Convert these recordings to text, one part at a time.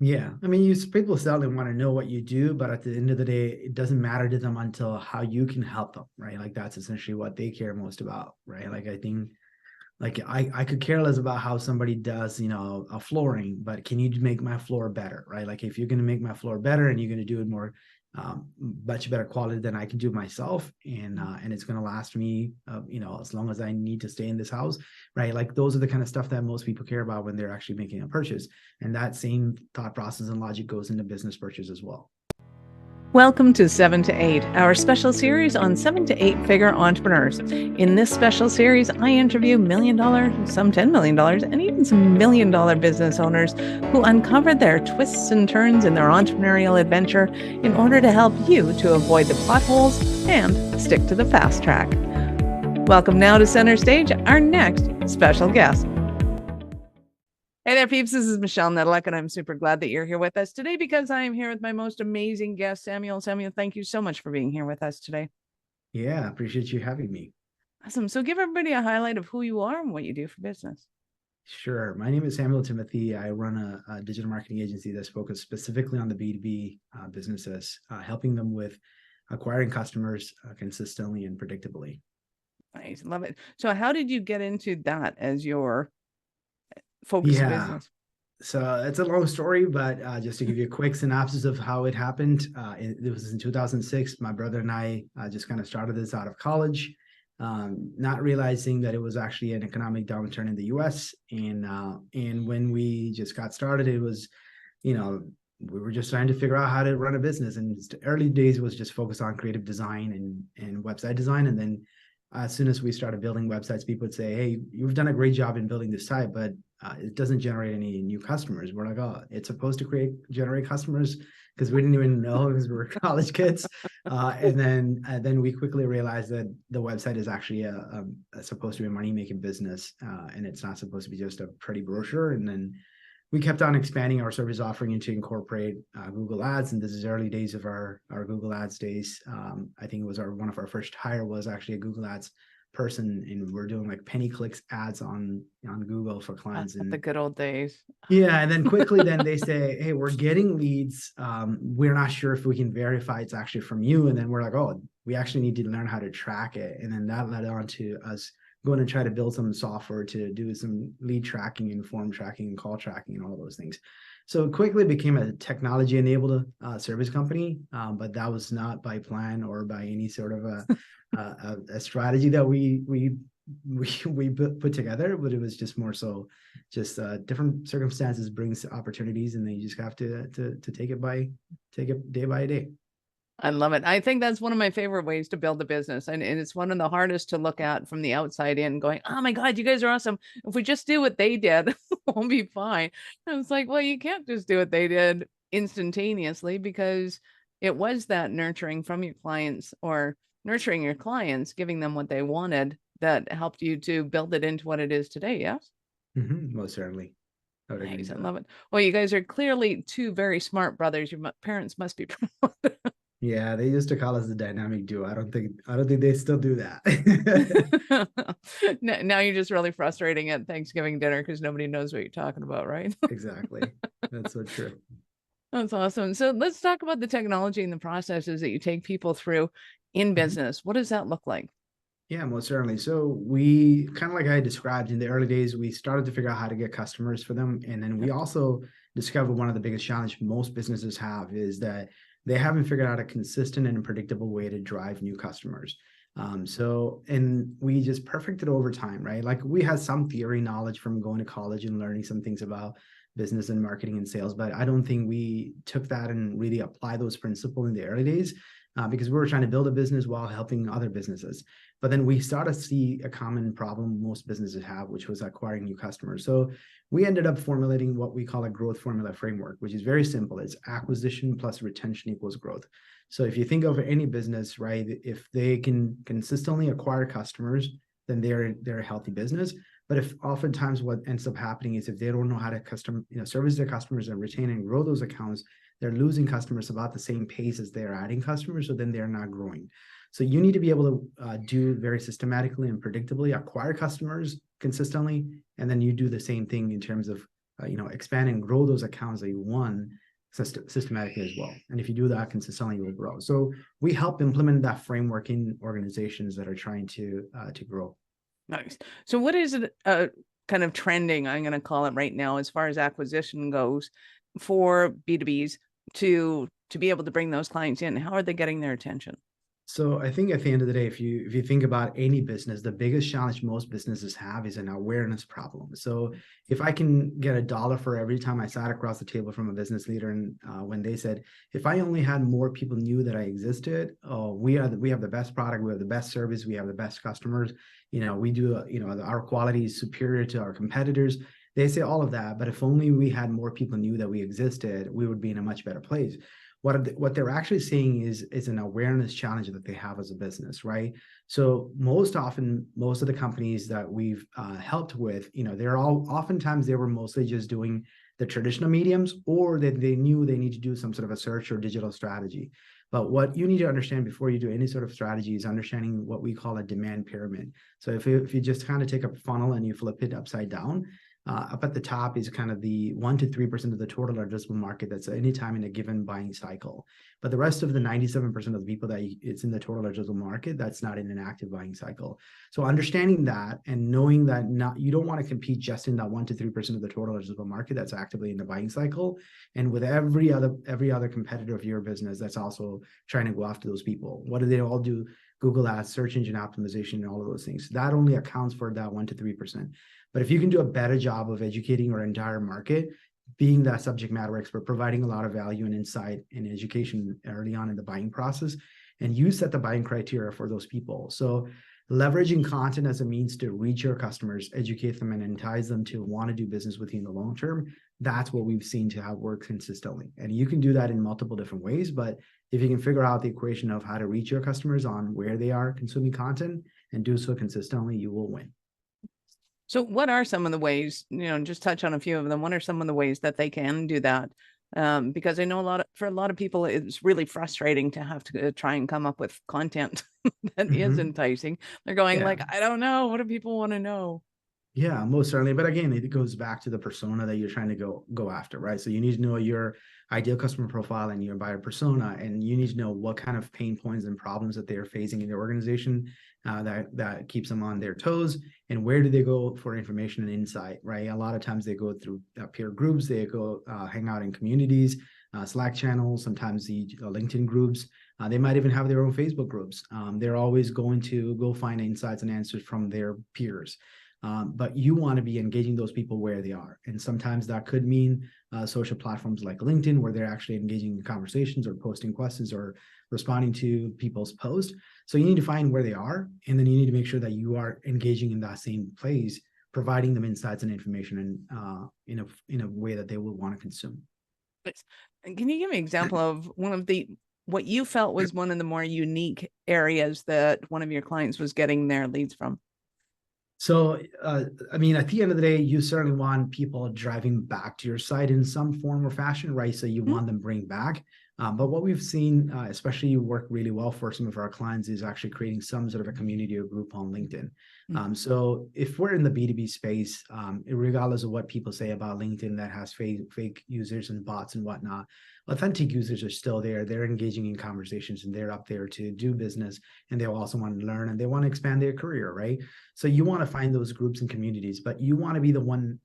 Yeah, I mean, people certainly want to know what you do, but at the end of the day, it doesn't matter to them until how you can help them, right? Like that's essentially what they care most about, right? Like I think, like I could care less about how somebody does, a flooring, but can you make my floor better, right? Like if you're going to make my floor better and you're going to do it more, much better quality than I can do myself, and it's going to last me, as long as I need to stay in this house, right? Like those are the kind of stuff that most people care about when they're actually making a purchase, and that same thought process and logic goes into business purchase as well. Welcome to 7 to 8, our special series on 7 to 8 figure entrepreneurs. In this special series, I interview $1 million, some $10 million, and even some $1 million business owners who uncovered their twists and turns in their entrepreneurial adventure in order to help you to avoid the potholes and stick to the fast track. Welcome now to center stage, our next special guest. Hey there, peeps. This is Michelle Nedelec, and I'm super glad that you're here with us today because I am here with my most amazing guest, Samuel. Samuel, thank you so much for being here with us today. Yeah, appreciate you having me. Awesome. So give everybody a highlight of who you are and what you do for business. Sure. My name is Samuel Thimothy. I run a digital marketing agency that's focused specifically on the B2B businesses, helping them with acquiring customers consistently and predictably. Nice. Love it. So how did you get into that as your focus of Yeah. business? So it's a long story, but just to give you a quick synopsis of how it happened, it was in 2006. My brother and I just kind of started this out of college, not realizing that it was actually an economic downturn in the U.S. And when we just got started, it was, you know, we were just trying to figure out how to run a business. And the early days was just focused on creative design and website design. And then as soon as we started building websites, people would say, "Hey, you've done a great job in building this site, but it doesn't generate any new customers." We're like, "Oh, it's supposed to generate customers," because we didn't even know because we were college kids. And then we quickly realized that the website is actually supposed to be a money making business, and it's not supposed to be just a pretty brochure. And then we kept on expanding our service offering to incorporate Google Ads, and this is early days of our Google Ads days. I think it was one of our first hire was actually a Google Ads person, and we're doing like penny clicks ads on Google for clients. The And good old days. yeah, and then quickly then they say, "Hey, we're getting leads. We're not sure if we can verify it's actually from you." And then we're like, "Oh, we actually need to learn how to track it." And then that led on to us going to try to build some software to do some lead tracking and form tracking and call tracking and all those things. So it quickly became a technology enabled service company, but that was not by plan or by any sort of a strategy that we put together, but it was just more so just different circumstances brings opportunities, and then you just have to take it day by day. I love it. I think that's one of my favorite ways to build a business. And it's one of the hardest to look at from the outside in, going, "Oh my God, you guys are awesome. If we just do what they did, we'll be fine." And it's like, well, you can't just do what they did instantaneously because it was that nurturing from your clients or nurturing your clients, giving them what they wanted that helped you to build it into what it is today. Yes. Most certainly, I would agree Nice. I to that. love it. Well, you guys are clearly two very smart brothers. Your parents must be proud. Yeah, they used to call us the dynamic duo. I don't think they still do that. Now you're just really frustrating at Thanksgiving dinner because nobody knows what you're talking about, right? Exactly. That's so true. That's awesome. So let's talk about the technology and the processes that you take people through in Mhm. business. What does that look like? Yeah, most certainly. So we kind of like I described in the early days, we started to figure out how to get customers for them. And then we Yep. also discovered one of the biggest challenges most businesses have is that they haven't figured out a consistent and predictable way to drive new customers. And we just perfected over time, right? Like we had some theory knowledge from going to college and learning some things about business and marketing and sales, but I don't think we took that and really applied those principles in the early days, because we were trying to build a business while helping other businesses. But then we started to see a common problem most businesses have, which was acquiring new customers. So we ended up formulating what we call a growth formula framework, which is very simple. It's acquisition plus retention equals growth. So if you think of any business, right, if they can consistently acquire customers, then they're a healthy business. But if oftentimes what ends up happening is if they don't know how to service their customers and retain and grow those accounts, they're losing customers about the same pace as they're adding customers. So then they're not growing. So you need to be able to do very systematically and predictably acquire customers consistently, and then you do the same thing in terms of expand and grow those accounts that you won systematically as well. And if you do that consistently, you will grow. So we help implement that framework in organizations that are trying to grow. Nice. So what is it kind of trending, I'm going to call it right now, as far as acquisition goes for B2Bs to be able to bring those clients in? How are they getting their attention? So I think at the end of the day, if you think about any business, the biggest challenge most businesses have is an awareness problem. So if I can get $1 for every time I sat across the table from a business leader, and when they said, if I only had more people knew that I existed, we have the best product, we have the best service, we have the best customers, we do, our quality is superior to our competitors. They say all of that, but if only we had more people knew that we existed, we would be in a much better place. What they're actually seeing is an awareness challenge that they have as a business, right? So most of the companies that we've helped with, oftentimes they were mostly just doing the traditional mediums, or that they knew they need to do some sort of a search or digital strategy. But what you need to understand before you do any sort of strategy is understanding what we call a demand pyramid. So if you just kind of take a funnel and you flip it upside down, up at the top is kind of the 1 to 3% of the total addressable market that's at any time in a given buying cycle. But the rest of the 97% of the people that it's in the total addressable market, that's not in an active buying cycle. So understanding that and knowing that you don't want to compete just in that 1 to 3% of the total addressable market that's actively in the buying cycle, and with every other competitor of your business that's also trying to go after those people. What do they all do? Google Ads, search engine optimization, and all of those things. That only accounts for that 1 to 3%. But if you can do a better job of educating our entire market, being that subject matter expert, providing a lot of value and insight and education early on in the buying process, and you set the buying criteria for those people. So leveraging content as a means to reach your customers, educate them, and entice them to want to do business with you in the long term, that's what we've seen to have worked consistently. And you can do that in multiple different ways, but if you can figure out the equation of how to reach your customers on where they are consuming content and do so consistently, you will win. So what are some of the ways, just touch on a few of them. What are some of the ways that they can do that? Because I know for a lot of people, it's really frustrating to have to try and come up with content that is enticing. They're going I don't know. What do people want to know? Yeah, most certainly. But again, it goes back to the persona that you're trying to go after, right? So you need to know your ideal customer profile and your buyer persona, and you need to know what kind of pain points and problems that they're facing in their organization that keeps them on their toes, and where do they go for information and insight, right? A lot of times they go through peer groups, they go hang out in communities, Slack channels, sometimes the LinkedIn groups. They might even have their own Facebook groups. They're always going to go find insights and answers from their peers. But you want to be engaging those people where they are. And sometimes that could mean social platforms like LinkedIn, where they're actually engaging in conversations or posting questions or responding to people's posts. So you need to find where they are, and then you need to make sure that you are engaging in that same place, providing them insights and information in a way that they will want to consume. Can you give me an example of what you felt was one of the more unique areas that one of your clients was getting their leads from? So, at the end of the day, you certainly want people driving back to your site in some form or fashion, right? So you want them bring back. But what we've seen, especially work really well for some of our clients, is actually creating some sort of a community or group on LinkedIn. So if we're in the B2B space, regardless of what people say about LinkedIn that has fake users and bots and whatnot, authentic users are still there. They're engaging in conversations and they're up there to do business, and they also want to learn and they want to expand their career, right? So you want to find those groups and communities, but you want to be the one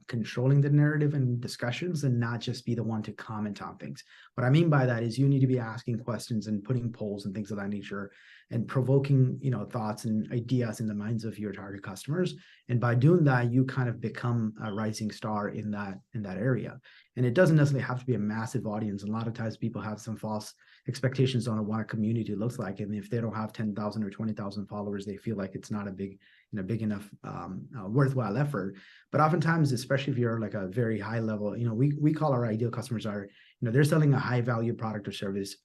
controlling the narrative and discussions, and not just be the one to comment on things. What I mean by that is you need to be asking questions and putting polls and things of that nature, and provoking, thoughts and ideas in the minds of your target customers. And by doing that, you kind of become a rising star in that area. And it doesn't necessarily have to be a massive audience. A lot of times people have some false expectations on what a community looks like. And if they don't have 10,000 or 20,000 followers, they feel like it's not a big enough worthwhile effort. But oftentimes, especially if you're like a very high level, we call our ideal customers they're selling a high value product or service.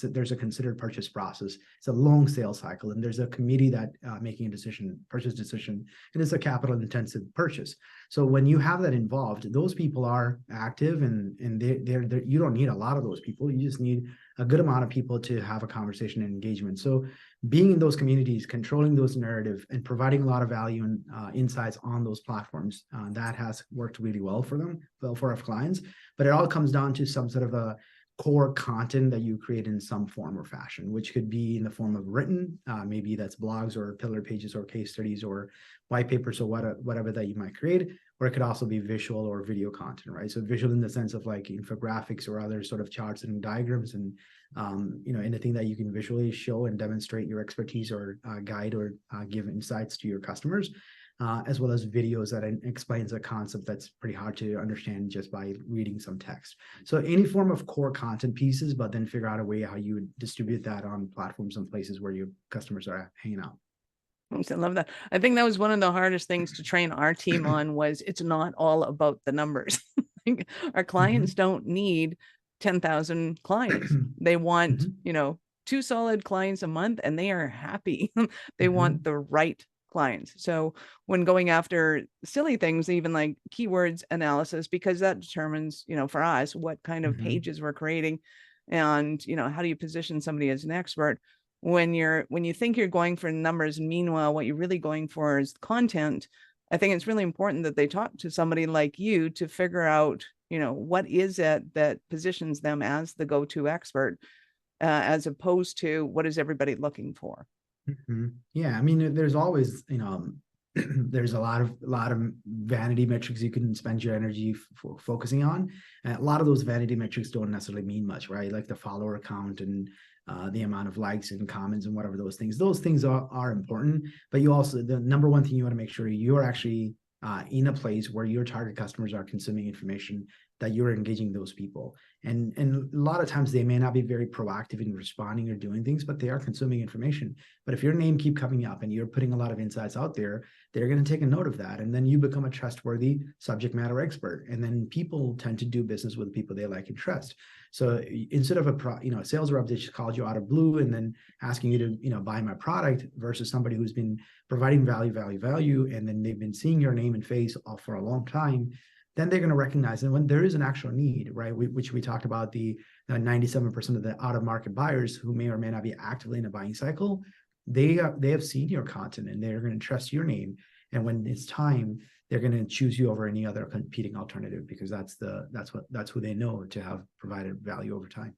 There's a considered purchase process. It's a long long sales cycle, and there's a committee that making a decision, purchase decision, and it's a capital intensive purchase. So when you have that involved, those people are active, and they're you don't need a lot of those people. You just need a good amount of people to have a conversation and engagement. So being in those communities, controlling those narrative, and providing a lot of value and insights on those platforms, that has worked really well for them, well for our clients. But it all comes down to some sort of a core content that you create in some form or fashion, which could be in the form of written, maybe that's blogs or pillar pages or case studies or white papers or whatever that you might create, or it could also be visual or video content, right? So visual in the sense of like infographics or other sort of charts and diagrams, and anything that you can visually show and demonstrate your expertise or guide or give insights to your customers. As well as videos that explains a concept that's pretty hard to understand just by reading some text. So any form of core content pieces, but then figure out a way how you would distribute that on platforms and places where your customers are hanging out. I love that. I think that was one of the hardest things to train our team on, was it's not all about the numbers. Our clients don't need 10,000 clients. They want, 2 solid clients a month, and they are happy. They want the right clients. So when going after silly things, even like keywords analysis, because that determines, for us, what kind of pages we're creating, and, how do you position somebody as an expert when you think you're going for numbers, and meanwhile, what you're really going for is content. I think it's really important that they talk to somebody like you to figure out, what is it that positions them as the go-to expert, as opposed to what is everybody looking for. Yeah, I mean, there's always, there's a lot of vanity metrics you can spend your energy focusing on, and a lot of those vanity metrics don't necessarily mean much, right? Like the follower count and the amount of likes and comments and whatever those things are important. But you also, the number one thing you want to make sure you're actually in a place where your target customers are consuming information, that you're engaging those people. And a lot of times they may not be very proactive in responding or doing things, but they are consuming information. But if your name keep coming up and you're putting a lot of insights out there, they're going to take a note of that. And then you become a trustworthy subject matter expert. And then people tend to do business with people they like and trust. So instead of a sales rep that just called you out of blue and then asking you to, buy my product, versus somebody who's been providing value, and then they've been seeing your name and face for a long time, then they're going to recognize. And when there is an actual need, right, which we talked about, the 97% of the out-of-market buyers who may or may not be actively in a buying cycle, they have seen your content and they're going to trust your name. And when it's time, they're going to choose you over any other competing alternative, because that's who they know to have provided value over time.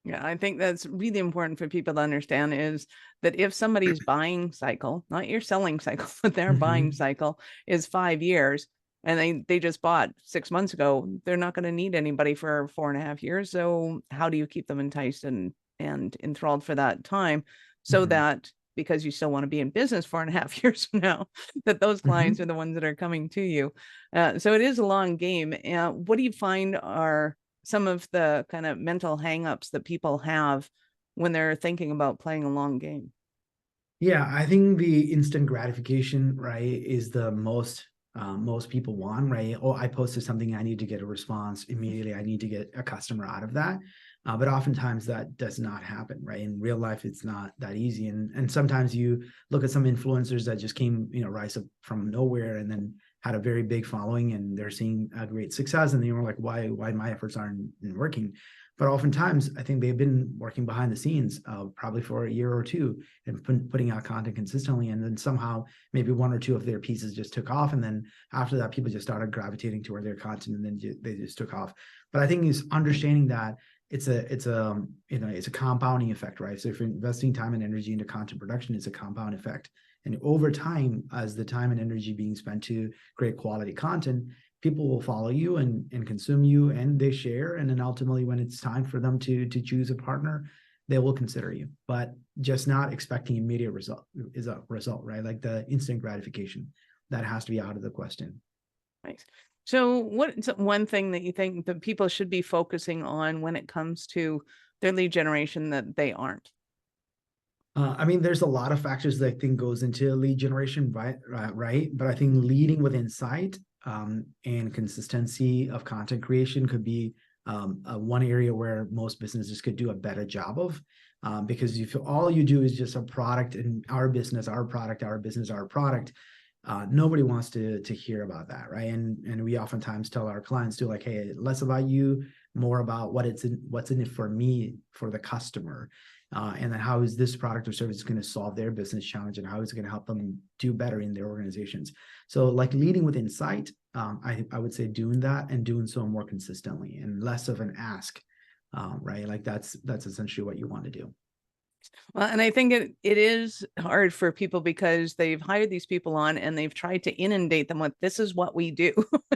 Yeah, I think that's really important for people to understand, is that if somebody's buying cycle, not your selling cycle, but their buying cycle is 5 years, and they just bought 6 months ago, they're not going to need anybody for 4.5 years. So how do you keep them enticed and enthralled for that time, so that, because you still want to be in business 4.5 years from now, that those clients are the ones that are coming to you. So it is a long game. What do you find are some of the kind of mental hangups that people have when they're thinking about playing a long game? Yeah, I think the instant gratification, right, is the most people want, right? Oh, I posted something, I need to get a response immediately. I need to get a customer out of that. But oftentimes that does not happen, right? In real life, it's not that easy. And sometimes you look at some influencers that just came, rise up from nowhere and then had a very big following, and they're seeing a great success. And they were like, why my efforts aren't working? But oftentimes, I think they've been working behind the scenes, probably for a year or two, and putting out content consistently. And then somehow, maybe 1 or 2 of their pieces just took off. And then after that, people just started gravitating toward their content, and then they just took off. But I think is understanding that it's a compounding effect, right? So if you're investing time and energy into content production, it's a compound effect. And over time, as the time and energy being spent to create quality content, people will follow you and consume you, and they share. And then ultimately, when it's time for them to choose a partner, they will consider you, but just not expecting immediate result, right? Like the instant gratification, that has to be out of the question. Nice. So what's one thing that you think that people should be focusing on when it comes to their lead generation that they aren't? I mean, there's a lot of factors that I think goes into lead generation, right? But I think leading with insight and consistency of content creation could be one area where most businesses could do a better job of. Because if all you do is just a product and our business, our product, our business, our product, nobody wants to hear about that, right? And we oftentimes tell our clients too, like, hey, less about you, more about what's in it for me, for the customer, and then how is this product or service going to solve their business challenge, and how is it going to help them do better in their organizations. So, like leading with insight, I would say doing that and doing so more consistently and less of an ask, right? Like that's essentially what you want to do. Well, and I think it is hard for people because they've hired these people on and they've tried to inundate them with, this is what we do.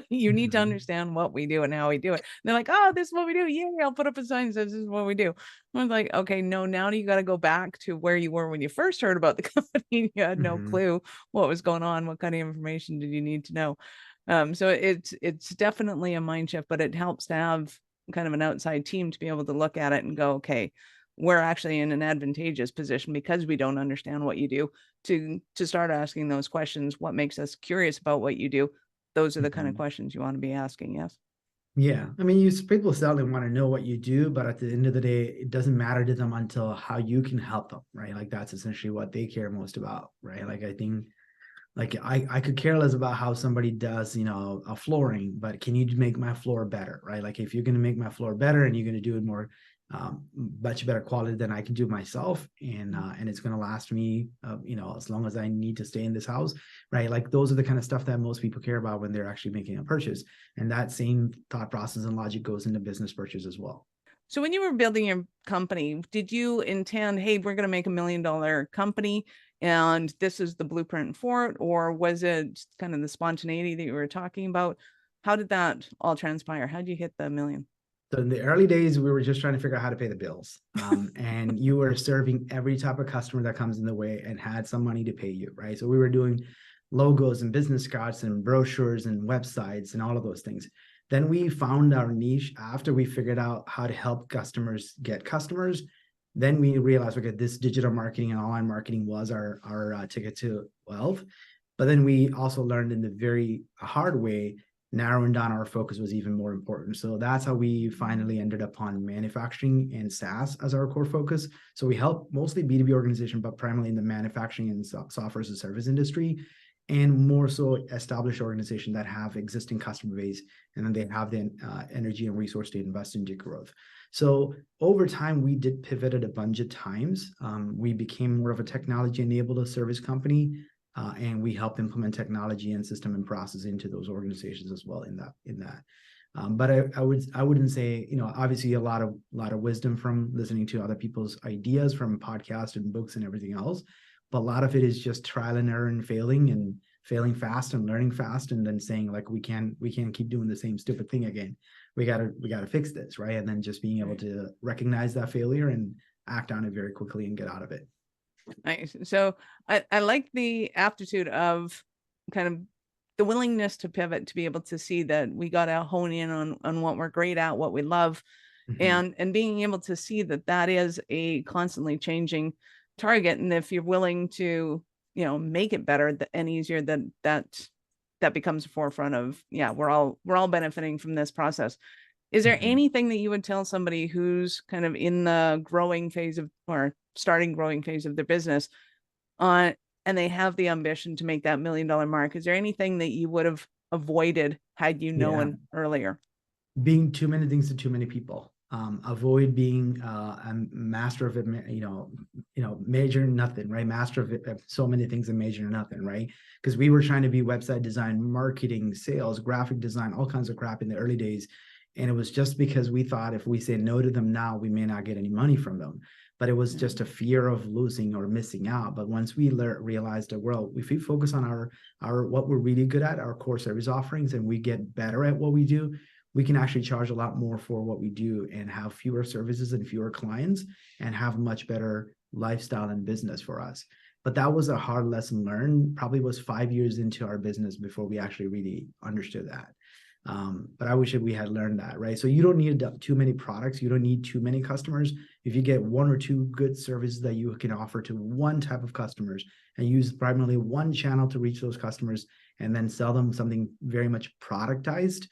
You need to understand what we do and how we do it. And they're like, oh, this is what we do. Yeah, I'll put up a sign that says this is what we do. I was like, okay, no, now you got to go back to where you were when you first heard about the company. You had no clue what was going on. What kind of information did you need to know? So it's definitely a mind shift, but it helps to have kind of an outside team to be able to look at it and go, okay, we're actually in an advantageous position because we don't understand what you do to start asking those questions. What makes us curious about what you do? Those are the kind of questions you want to be asking. Yes. Yeah. I mean, people certainly want to know what you do, but at the end of the day, it doesn't matter to them until how you can help them, right? Like that's essentially what they care most about, right? Like I think like I could care less about how somebody does, a flooring, but can you make my floor better, right? Like if you're going to make my floor better and you're going to do it more, much better quality than I can do myself, and it's going to last me, as long as I need to stay in this house, right? Like those are the kind of stuff that most people care about when they're actually making a purchase, and that same thought process and logic goes into business purchase as well. So when you were building your company, did you intend, hey, we're going to make $1 million company and this is the blueprint for it? Or was it kind of the spontaneity that you were talking about? How did that all transpire? How did you hit the $1 million? So in the early days, we were just trying to figure out how to pay the bills. And you were serving every type of customer that comes in the way and had some money to pay you, right? So we were doing logos and business cards and brochures and websites and all of those things. Then we found our niche after we figured out how to help customers get customers. Then we realized, okay, this digital marketing and online marketing was our ticket to wealth. But then we also learned in the very hard way, narrowing down our focus was even more important. So that's how we finally ended up on manufacturing and SaaS as our core focus. So we help mostly B2B organization, but primarily in the manufacturing and software as a service industry, and more so established organizations that have existing customer base, and then they have the energy and resource to invest into growth. So over time, we did pivot a bunch of times. We became more of a technology-enabled service company, and we help implement technology and system and process into those organizations as well in that. But I wouldn't say, obviously a lot of wisdom from listening to other people's ideas from podcasts and books and everything else. But a lot of it is just trial and error and failing fast and learning fast, and then saying like, we can't keep doing the same stupid thing again. We gotta fix this, right? And then just being able to recognize that failure and act on it very quickly and get out of it. Nice. So I like the aptitude of kind of the willingness to pivot, to be able to see that we got to hone in on what we're great at, what we love, and being able to see that that is a constantly changing target. And if you're willing to, make it better and easier, that becomes a forefront of, yeah, we're all benefiting from this process. Is there anything that you would tell somebody who's kind of in the growing phase of, or starting growing phase of their business, and they have the ambition to make that $1 million mark? Is there anything that you would have avoided had you known earlier? Being too many things to too many people. Avoid being a master of it, major in nothing, right? Master of so many things and major in nothing, right? Because we were trying to be website design, marketing, sales, graphic design, all kinds of crap in the early days. And it was just because we thought if we say no to them now, we may not get any money from them. But it was just a fear of losing or missing out. But once we realized that, well, if we focus on our what we're really good at, our core service offerings, and we get better at what we do, we can actually charge a lot more for what we do and have fewer services and fewer clients and have much better lifestyle and business for us. But that was a hard lesson learned. Probably was 5 years into our business before we actually really understood that. But I wish that we had learned that, right? So you don't need too many products. You don't need too many customers. If you get one or two good services that you can offer to one type of customers and use primarily one channel to reach those customers, and then sell them something very much productized,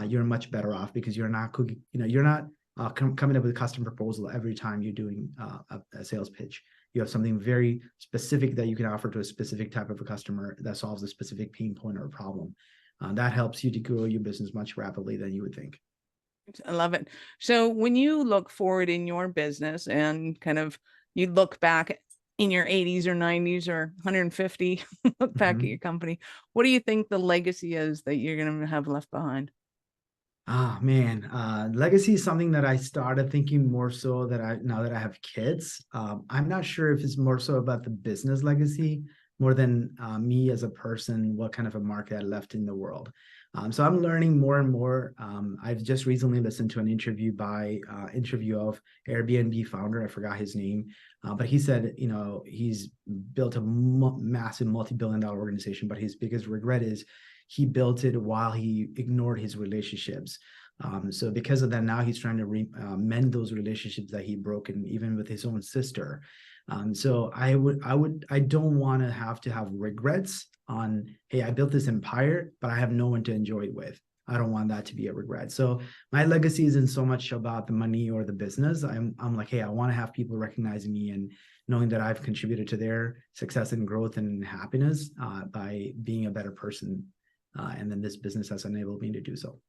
you're much better off because you're not cooking, you're not coming up with a custom proposal every time you're doing a sales pitch. You have something very specific that you can offer to a specific type of a customer that solves a specific pain point or a problem. That helps you to grow your business much rapidly than you would think. I love it. So when you look forward in your business and kind of you look back in your 80s or 90s or 150, look back at your company, what do you think the legacy is that you're going to have left behind? Ah, man, legacy is something that I started thinking more so that now that I have kids. I'm not sure if it's more so about the business legacy more than me as a person, what kind of a mark I left in the world. So I'm learning more and more. I've just recently listened to an interview of Airbnb founder. I forgot his name, but he said, he's built a massive multi-billion-dollar organization, but his biggest regret is he built it while he ignored his relationships. So because of that, now he's trying to mend those relationships that he broken, even with his own sister. So I don't want to have regrets on, hey, I built this empire, but I have no one to enjoy it with. I don't want that to be a regret. So my legacy isn't so much about the money or the business. I'm like, hey, I want to have people recognizing me and knowing that I've contributed to their success and growth and happiness by being a better person. And then this business has enabled me to do so.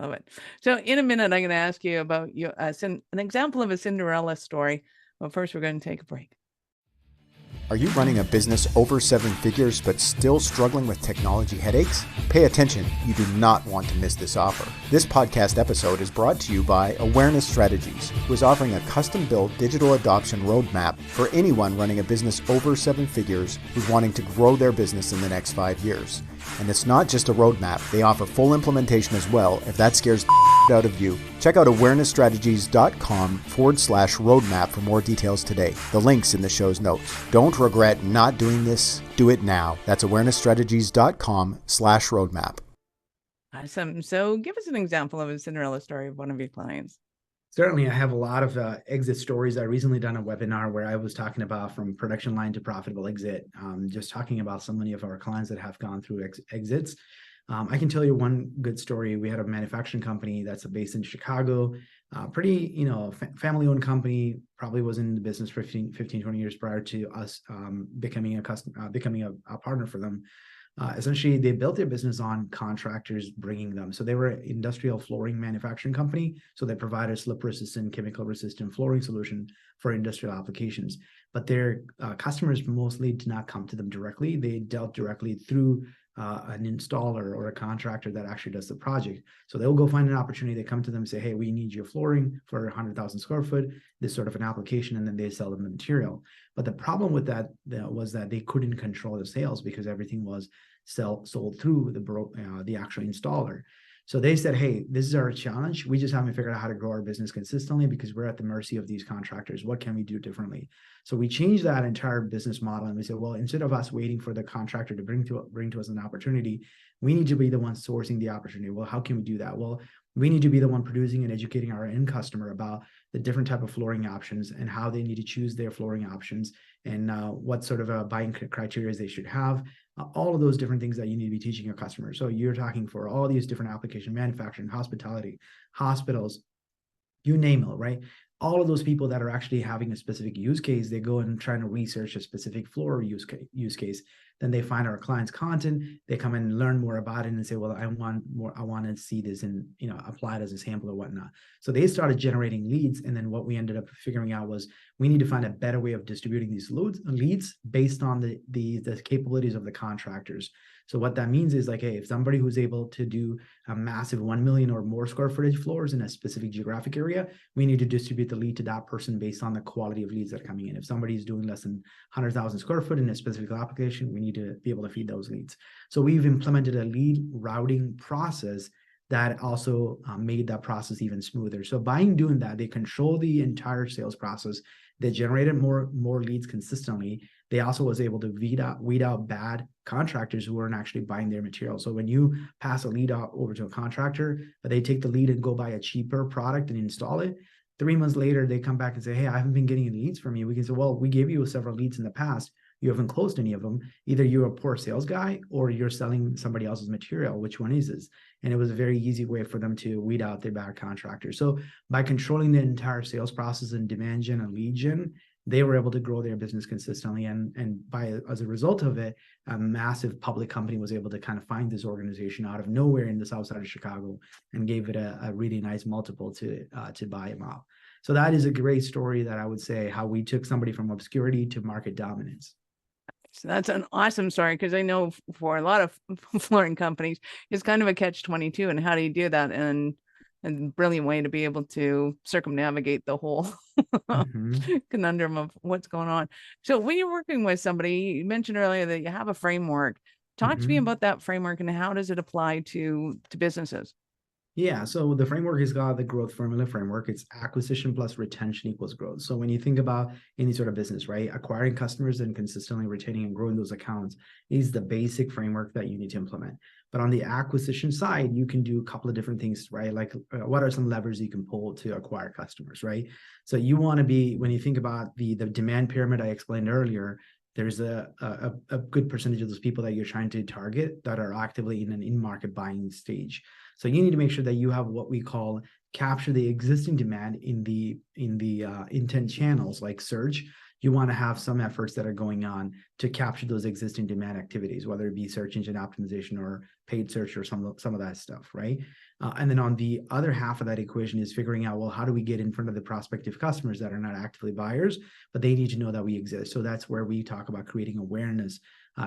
Love it. So in a minute, I'm going to ask you about an example of a Cinderella story. But first, we're going to take a break. Are you running a business over 7 figures but still struggling with technology headaches? Pay attention, you do not want to miss this offer. This podcast episode is brought to you by Awareness Strategies, who is offering a custom-built digital adoption roadmap for anyone running a business over 7 figures who's wanting to grow their business in the next 5 years. And it's not just a roadmap, they offer full implementation as well if that scares the out of you. Check out awarenessstrategies.com/roadmap for more details today. The link's in the show's notes. Don't regret not doing this. Do it now. That's awarenessstrategies.com/roadmap. Awesome. So give us an example of a Cinderella story of one of your clients. Certainly, I have a lot of exit stories. I recently done a webinar where I was talking about from production line to profitable exit, just talking about so many of our clients that have gone through exits. I can tell you one good story. We had a manufacturing company that's based in Chicago, pretty, family-owned company, probably was in the business for 15, 20 years prior to us becoming a partner for them. Essentially, they built their business on contractors bringing them. So they were an industrial flooring manufacturing company. So they provided slip-resistant, chemical-resistant flooring solution for industrial applications. But their customers mostly did not come to them directly. They dealt directly through an installer or a contractor that actually does the project. So they'll go find an opportunity. They come to them and say, hey, we need your flooring for 100,000 square foot, this sort of an application, and then they sell them the material. But the problem with that was that they couldn't control the sales because everything was sold through the actual installer. So they said, hey, this is our challenge. We just haven't figured out how to grow our business consistently because we're at the mercy of these contractors. What can we do differently? So we changed that entire business model and we said, well, instead of us waiting for the contractor to bring to us an opportunity, we need to be the ones sourcing the opportunity. Well, how can we do that? Well, we need to be the one producing and educating our end customer about the different type of flooring options and how they need to choose their flooring options and what sort of buying criteria they should have. All of those different things that you need to be teaching your customers. So you're talking for all these different application, manufacturing, hospitality, hospitals, you name it, right? All of those people that are actually having a specific use case, they go and try to research a specific floor use case. Then they find our client's content, they come and learn more about it and say, well, I want to see this and apply it as a sample or whatnot. So they started generating leads. And then what we ended up figuring out was we need to find a better way of distributing these leads based on the capabilities of the contractors. So what that means is like, hey, if somebody who's able to do a massive 1 million or more square footage floors in a specific geographic area, we need to distribute the lead to that person based on the quality of leads that are coming in. If somebody's doing less than 100,000 square foot in a specific application, we need to be able to feed those leads. So we've implemented a lead routing process that also made that process even smoother. So by doing that, they control the entire sales process. They generated more leads consistently. They also was able to weed out bad contractors who weren't actually buying their material. So when you pass a lead out over to a contractor, but they take the lead and go buy a cheaper product and install it, 3 months later, they come back and say, hey, I haven't been getting any leads from you. We can say, well, we gave you several leads in the past. you haven't closed any of them. Either you're a poor sales guy or you're selling somebody else's material. Which one is this? And it was a very easy way for them to weed out their bad contractors. So by controlling the entire sales process and demand gen and lead gen, they were able to grow their business consistently. And as a result of it, a massive public company was able to kind of find this organization out of nowhere in the south side of Chicago and gave it a really nice multiple to buy them out. So that is a great story that I would say how we took somebody from obscurity to market dominance. So that's an awesome story, because I know for a lot of flooring companies, it's kind of a catch-22. And how do you do that? And a brilliant way to be able to circumnavigate the whole conundrum of what's going on. So when you're working with somebody, you mentioned earlier that you have a framework. Talk to me about that framework and how does it apply to businesses? Yeah, so the framework is called the growth formula framework. It's acquisition plus retention equals growth. So when you think about any sort of business, right, acquiring customers and consistently retaining and growing those accounts is the basic framework that you need to implement. But on the acquisition side, you can do a couple of different things, right? Like what are some levers you can pull to acquire customers, right? So you want to be, when you think about the demand pyramid I explained earlier, there's a good percentage of those people that you're trying to target that are actively in an in-market buying stage. So you need to make sure that you have what we call capture the existing demand in the intent channels like search. You want to have some efforts that are going on to capture those existing demand activities, whether it be search engine optimization or paid search or some of that stuff, right? And then on the other half of that equation is figuring out, well, how do we get in front of the prospective customers that are not actively buyers, but they need to know that we exist. So that's where we talk about creating awareness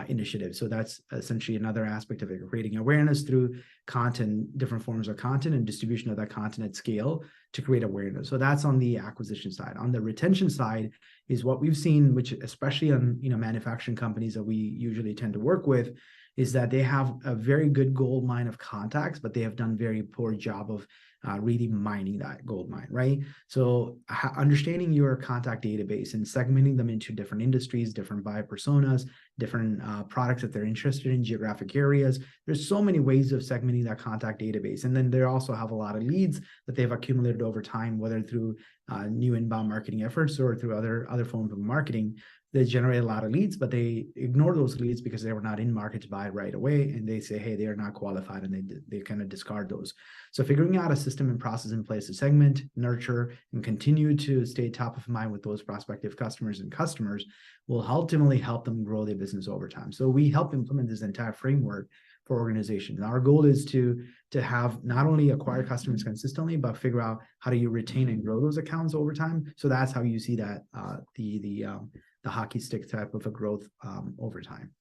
initiatives. So that's essentially another aspect of it, creating awareness through content, different forms of content and distribution of that content at scale to create awareness. So that's on the acquisition side. On the retention side is what we've seen, which especially on manufacturing companies that we usually tend to work with, is that they have a very good gold mine of contacts, but they have done very poor job of really mining that gold mine, right? So understanding your contact database and segmenting them into different industries, different buyer personas, different products that they're interested in, geographic areas. There's so many ways of segmenting that contact database. And then they also have a lot of leads that they've accumulated over time, whether through new inbound marketing efforts or through other forms of marketing. They generate a lot of leads, but they ignore those leads because they were not in market to buy right away. And they say, hey, they are not qualified, and they kind of discard those. So figuring out a system and process in place to segment, nurture, and continue to stay top of mind with those prospective customers will ultimately help them grow their business over time. So we help implement this entire framework for organizations. Our goal is to have not only acquire customers consistently, but figure out how do you retain and grow those accounts over time. So that's how you see that the hockey stick type of a growth over time.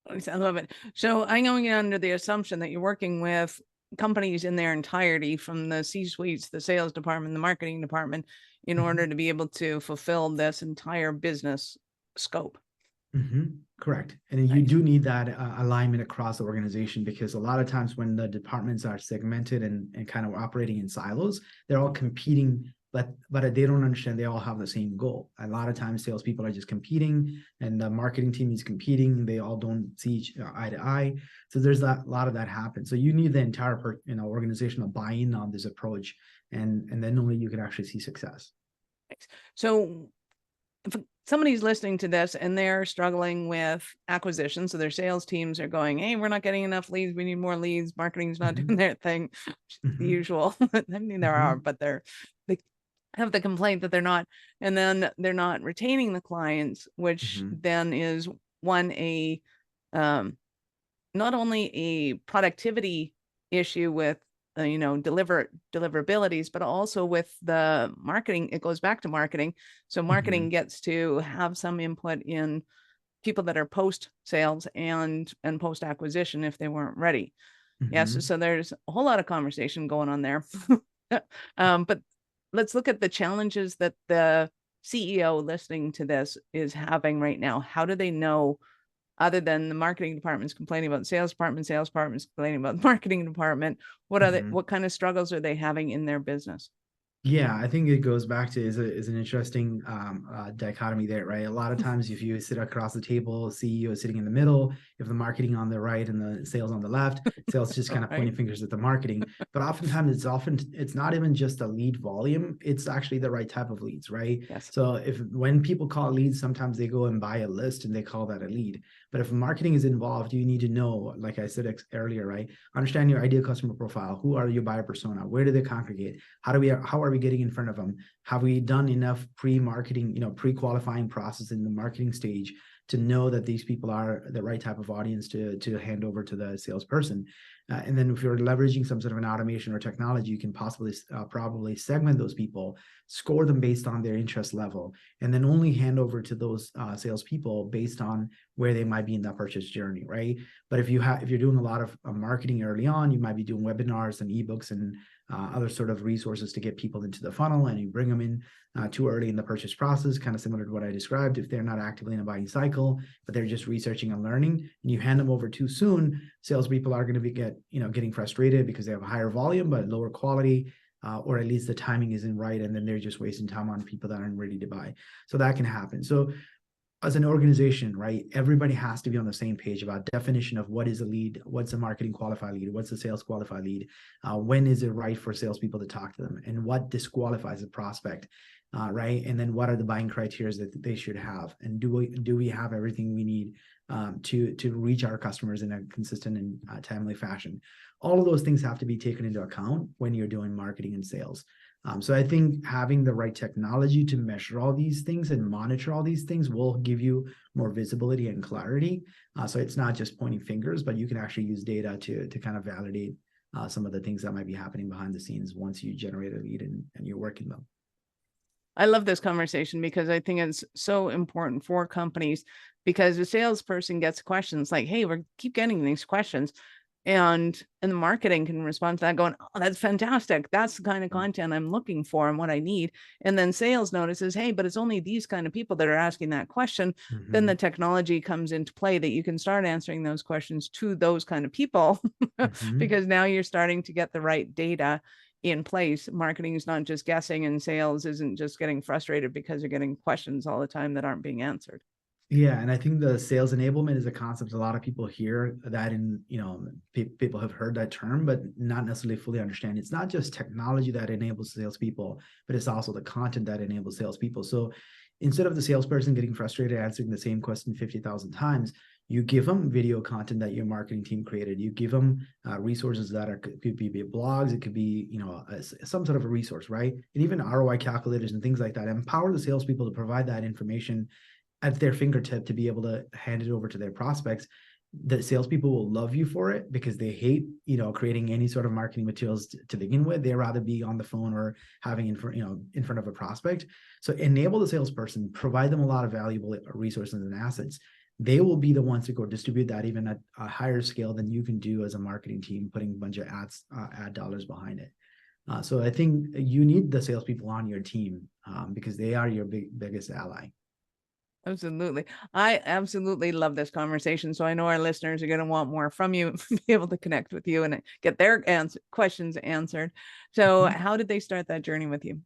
I love it. So I'm going under the assumption that you're working with companies in their entirety, from the C-suites, the sales department, the marketing department, in order to be able to fulfill this entire business scope. Correct. And you do need that alignment across the organization, because a lot of times when the departments are segmented and kind of operating in silos, they're all competing, but they don't understand they all have the same goal. A lot of times salespeople are just competing and the marketing team is competing. They all don't see eye to eye. So there's a lot of that happen. So you need the entire organizational buy-in on this approach, and then only you can actually see success. So if somebody's listening to this and they're struggling with acquisition, so their sales teams are going, hey, we're not getting enough leads, we need more leads, marketing's not doing their thing, the usual. I mean, there are, but they have the complaint that they're not, and then they're not retaining the clients, which then is not only a productivity issue with deliverabilities, but also with the marketing. It goes back to marketing. So marketing gets to have some input in people that are post sales and post acquisition if they weren't ready. Yes. So there's a whole lot of conversation going on there. But let's look at the challenges that the CEO listening to this is having right now. How do they know, other than the marketing department's complaining about the sales department's complaining about the marketing department, what kind of struggles are they having in their business? Yeah, I think it goes back to is an interesting dichotomy there, right? A lot of times, if you sit across the table, CEO is sitting in the middle, if the marketing on the right and the sales on the left, sales just kind of Right. pointing fingers at the marketing. But oftentimes, it's not even just the lead volume; it's actually the right type of leads, right? Yes. So if when people call leads, sometimes they go and buy a list and they call that a lead. But if marketing is involved, you need to know, like I said earlier, right? Understand your ideal customer profile. Who are your buyer persona? Where do they congregate? How are we getting in front of them? Have we done enough pre-marketing, pre-qualifying process in the marketing stage to know that these people are the right type of audience to hand over to the salesperson? And then if you're leveraging some sort of an automation or technology, you can possibly probably segment those people, score them based on their interest level, and then only hand over to those salespeople based on where they might be in that purchase journey, right? But if you're doing a lot of marketing early on, you might be doing webinars and ebooks and other sort of resources to get people into the funnel, and you bring them in too early in the purchase process, kind of similar to what I described. If they're not actively in a buying cycle, but they're just researching and learning, and you hand them over too soon, salespeople are going to be getting frustrated because they have a higher volume but lower quality, or at least the timing isn't right, and then they're just wasting time on people that aren't ready to buy. So that can happen. So as an organization, right, everybody has to be on the same page about definition of what is a lead, what's a marketing qualified lead, what's a sales qualified lead, when is it right for salespeople to talk to them, and what disqualifies a prospect, right? And then what are the buying criteria that they should have, and do we have everything we need to reach our customers in a consistent and timely fashion? All of those things have to be taken into account when you're doing marketing and sales. So I think having the right technology to measure all these things and monitor all these things will give you more visibility and clarity. So it's not just pointing fingers, but you can actually use data to kind of validate some of the things that might be happening behind the scenes once you generate a lead and you're working them. I love this conversation because I think it's so important for companies, because the salesperson gets questions like, hey, we keep getting these questions. And the marketing can respond to that going, oh, that's fantastic. That's the kind of content I'm looking for and what I need. And then sales notices, hey, but it's only these kind of people that are asking that question. Mm-hmm. Then the technology comes into play that you can start answering those questions to those kind of people Mm-hmm. because now you're starting to get the right data in place. Marketing is not just guessing, and sales isn't just getting frustrated because you're getting questions all the time that aren't being answered. Yeah, and I think the sales enablement is a concept a lot of people hear that, in people have heard that term, but not necessarily fully understand. It's not just technology that enables salespeople, but it's also the content that enables salespeople. So instead of the salesperson getting frustrated answering the same question 50,000 times, you give them video content that your marketing team created. You give them resources that could be blogs, it could be some sort of a resource, right? And even ROI calculators and things like that. Empower the salespeople to provide that information at their fingertip to be able to hand it over to their prospects. The salespeople will love you for it because they hate, creating any sort of marketing materials to begin with. They rather be on the phone or having in front of a prospect. So enable the salesperson, provide them a lot of valuable resources and assets. They will be the ones to go distribute that even at a higher scale than you can do as a marketing team, putting a bunch of ad dollars behind it. So I think you need the salespeople on your team because they are your biggest ally. Absolutely. I absolutely love this conversation. So I know our listeners are going to want more from you, be able to connect with you and get their questions answered. So how did they start that journey with you?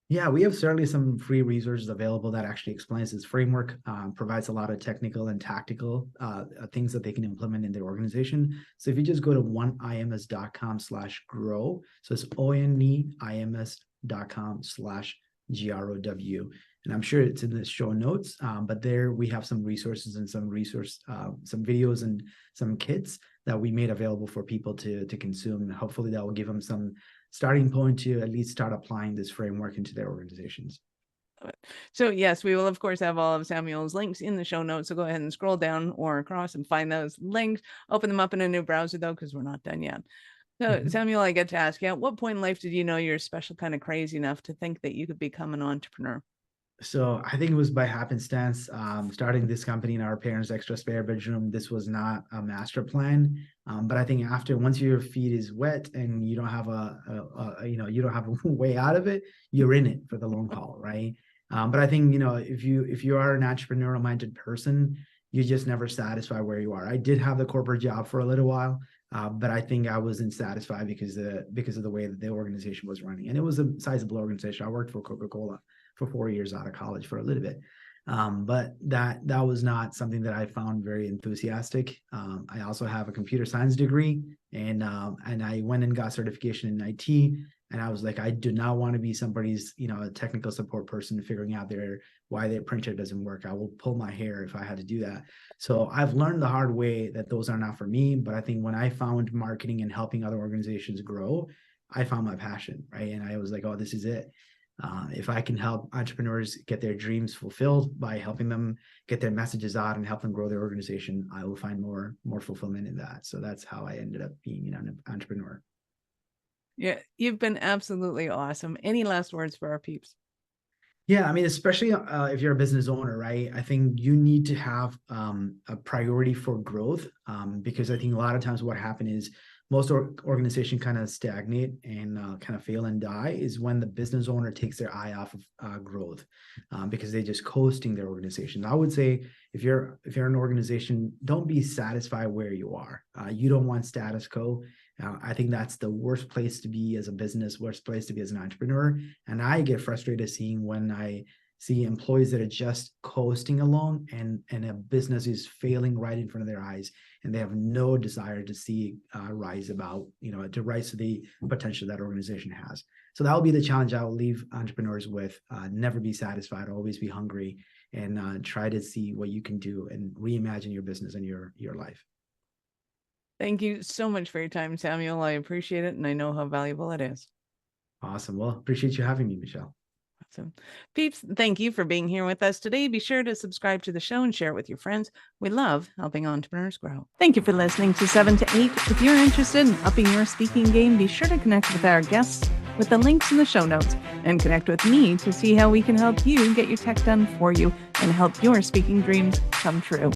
Yeah, we have certainly some free resources available that actually explains this framework, provides a lot of technical and tactical things that they can implement in their organization. So if you just go to oneims.com/grow, so it's oneims.com/GROW. And I'm sure it's in the show notes, but there we have some resources and some videos and some kits that we made available for people to consume. And hopefully that will give them some starting point to at least start applying this framework into their organizations. So yes, we will of course have all of Samuel's links in the show notes. So go ahead and scroll down or across and find those links. Open them up in a new browser though, because we're not done yet. So Samuel, I get to ask you, at what point in life did you know you're special kind of crazy enough to think that you could become an entrepreneur? So I think it was by happenstance, starting this company in our parents' extra spare bedroom. This was not a master plan, but I think once your feet is wet and you don't have you don't have a way out of it, you're in it for the long haul, right? But I think if you are an entrepreneurial minded person, you're just never satisfied where you are. I did have the corporate job for a little while. But I think I wasn't satisfied because of the way that the organization was running. And it was a sizable organization. I worked for Coca-Cola for 4 years out of college for a little bit. But that was not something that I found very enthusiastic. I also have a computer science degree, and I went and got certification in IT. And I was like, I do not want to be somebody's, a technical support person figuring out why their printer doesn't work. I will pull my hair if I had to do that. So I've learned the hard way that those are not for me. But I think when I found marketing and helping other organizations grow, I found my passion, right? And I was like, oh, this is it. If I can help entrepreneurs get their dreams fulfilled by helping them get their messages out and help them grow their organization, I will find more fulfillment in that. So that's how I ended up being an entrepreneur. Yeah, you've been absolutely awesome. Any last words for our peeps? Yeah, I mean, especially if you're a business owner, right? I think you need to have a priority for growth, because I think a lot of times what happens is most organizations kind of stagnate and kind of fail and die is when the business owner takes their eye off of growth, because they're just coasting their organization. I would say if you're an organization, don't be satisfied where you are. You don't want status quo. I think that's the worst place to be as a business, worst place to be as an entrepreneur. And I get frustrated seeing when I see employees that are just coasting along and a business is failing right in front of their eyes, and they have no desire to see rise to the potential that organization has. So that will be the challenge I will leave entrepreneurs with. Never be satisfied, always be hungry, and try to see what you can do and reimagine your business and your life. Thank you so much for your time, Samuel. I appreciate it, and I know how valuable it is. Awesome. Well, appreciate you having me, Michelle. Awesome. Peeps, thank you for being here with us today. Be sure to subscribe to the show and share it with your friends. We love helping entrepreneurs grow. Thank you for listening to 7 to 8. If you're interested in upping your speaking game, be sure to connect with our guests with the links in the show notes, and connect with me to see how we can help you get your tech done for you and help your speaking dreams come true.